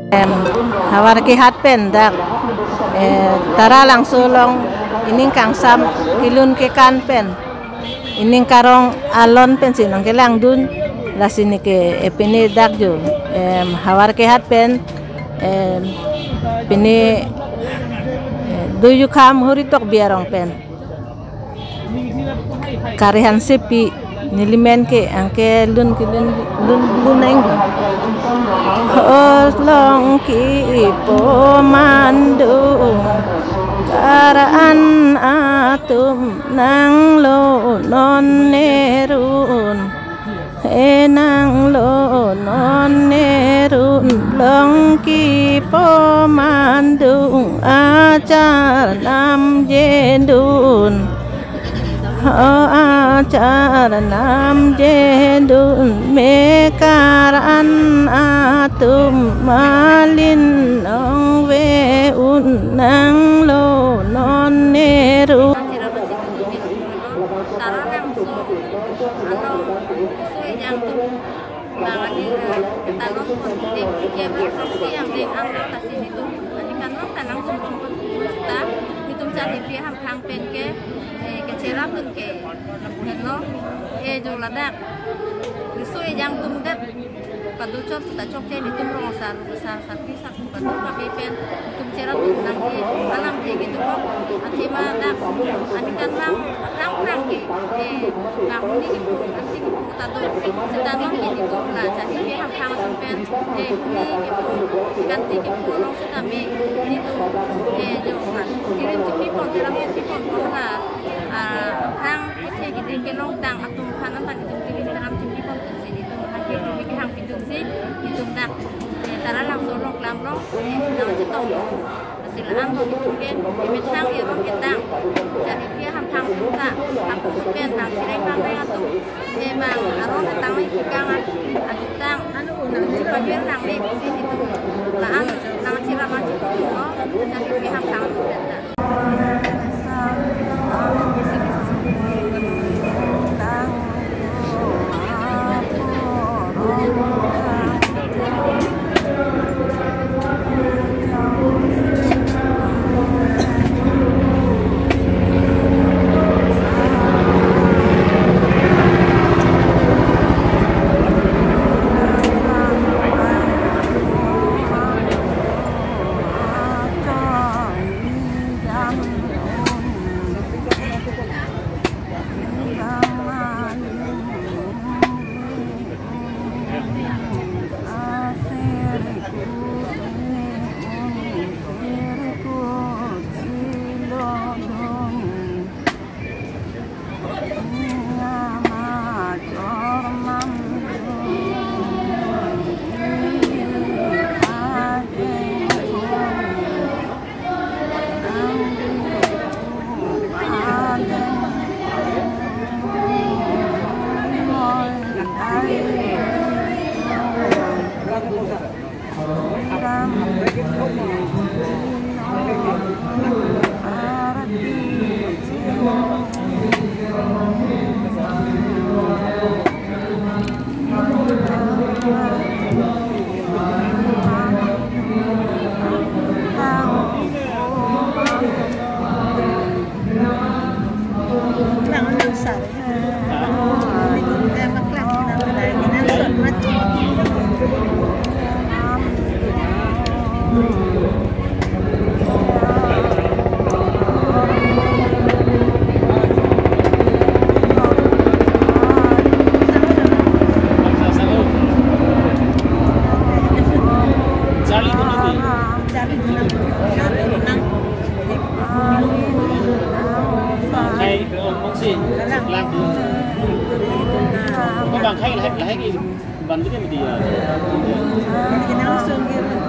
Hawar ki hat pen dak tara lang sulong ining kang sam kilun ke kan pen ining karong alon pen sinong ke lang dun la sini ke epini dak jo hawar ke hat pen pini duyu kham huri tok biarong pen karihan sepi nilimen ke angke lun neng long ki po mandu karaan atum nang lo non nerun nang lo non nerun long ki po mandu ajar nam jendun acara nam jendun mekaran atum malin nong we unang lo non neru serap pun ke labuhan lo jong ladak risoi yang tumdat padu cot ta cok ke ditum rosar besar sapi sak padu pakai pen tum serap pun nang ke alam ke gitu kok atima dak anikan rang ke nang ni ibu nanti ibu tadu sedang ke itu lah jadi dia ham tum pen ni ibu ganti ibu lo sedame itu jong kirim cepi pon kirim cepi pon lah hang itu gitu ke long tang atum kanan tang itu kirim dalam cepi pon sini itu akhir dulu ke hang pintu sih itu nak tara langsung long lam nama cetong silaan lo itu ke dimitang ya bang kitang jadi dia ham tak aku pen tang sireng bang atu bang aron tang itu kangan aku tang anu bagian nang ni sini itu laan nang cirama itu jadi dia ham tak bang hay là cái bắn cái gì cái nào xương kia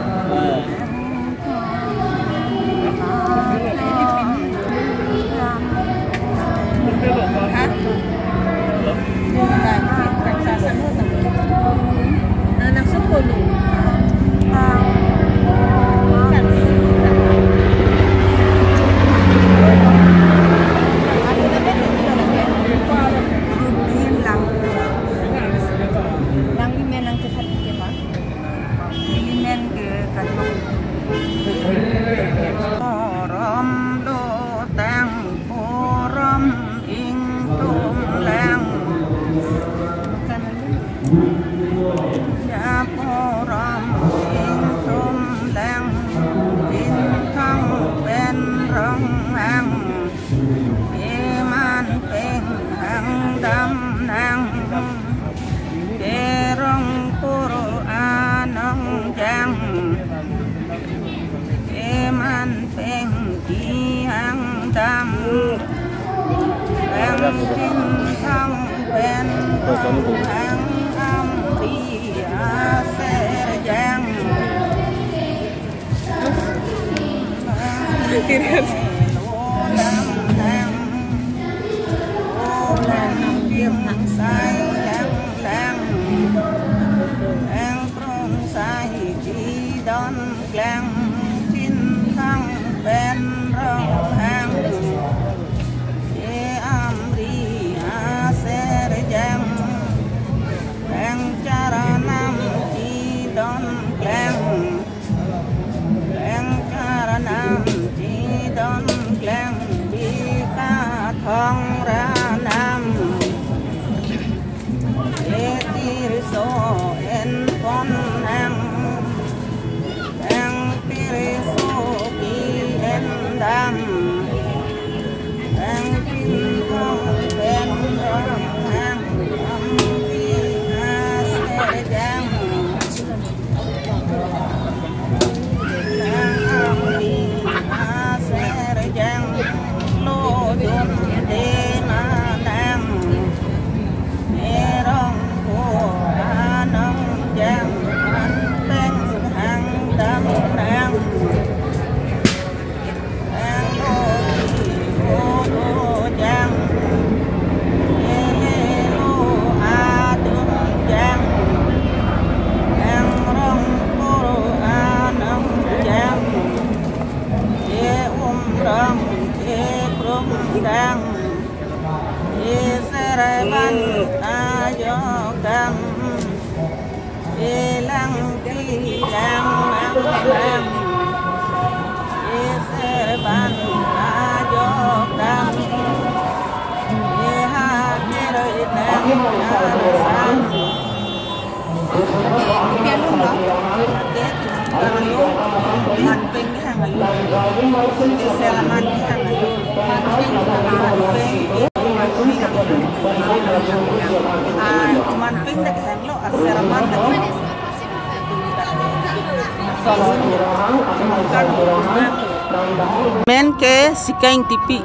Men ke sikain tipi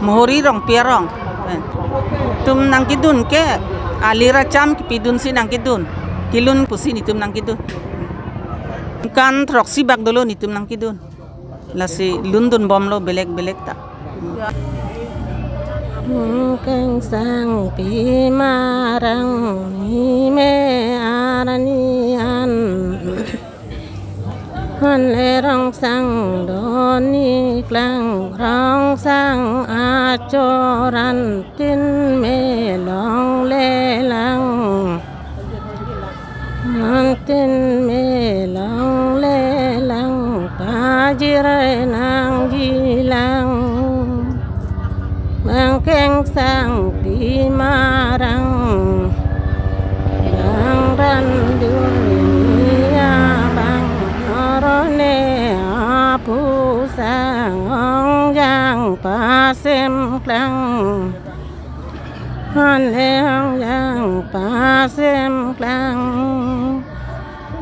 mohori rong pierong tum nang kidun ke alira cham ki pidun si nang kidun kilun pusi ni tum nang kidun kan troksi bag dolo ni tum nang kidun lasi lundun bom lo belek tak kang sang pi marang ni me arani an han lerong sang doni klang rong sang acoran tin me long le lang tin me long le lang pajire nang gilang mang keng sang pi marang lang ran dunia bang rone apu sang ong yang pasem klang han leang yang pasem klang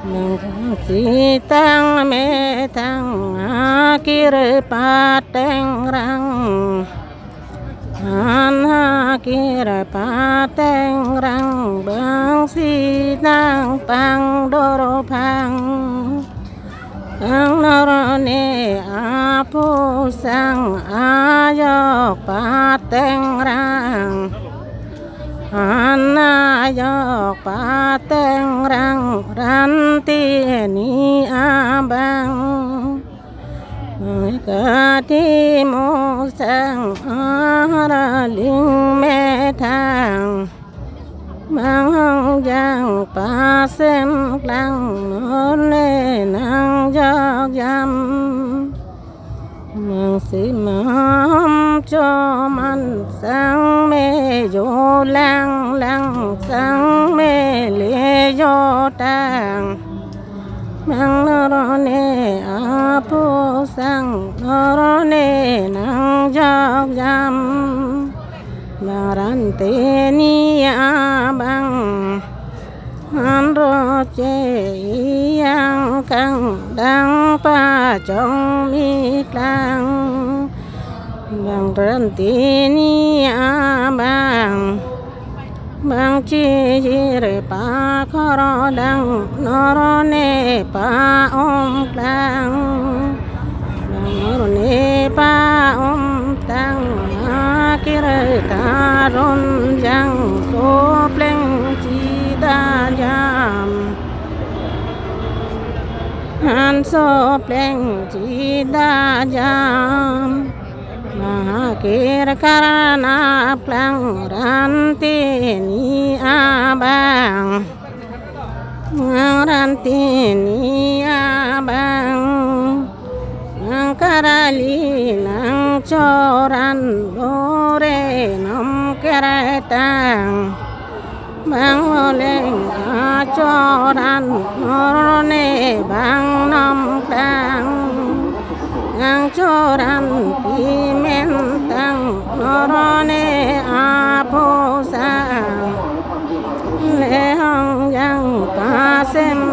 nang si tang me tang akir pateng rang han akir pateng rang bang si nang pang doro pang ang narone apu sang ayok pateng rang ayok pateng rang ranti ni abang kati mo sang araling metang mang giang pasem klang none nang jog jam mang si mam cho man sang me yo lang lang sang me le yo tang mang rone apu sang rone nang jog jam narante ni abang andro che yang kang dang pa chong mi klang bang ranti ni abang bang chi re pa khoro dang norone pa plang norone pa tang akire karon jang so pleng chi da jam han so pleng chi da jam Mahakir karana plang ranti ni abang ranti ni abang karali nang coran lore nom keretang bang oleng coran norone bang nom plang ang coran pimentang norone aposang lehong yang kasem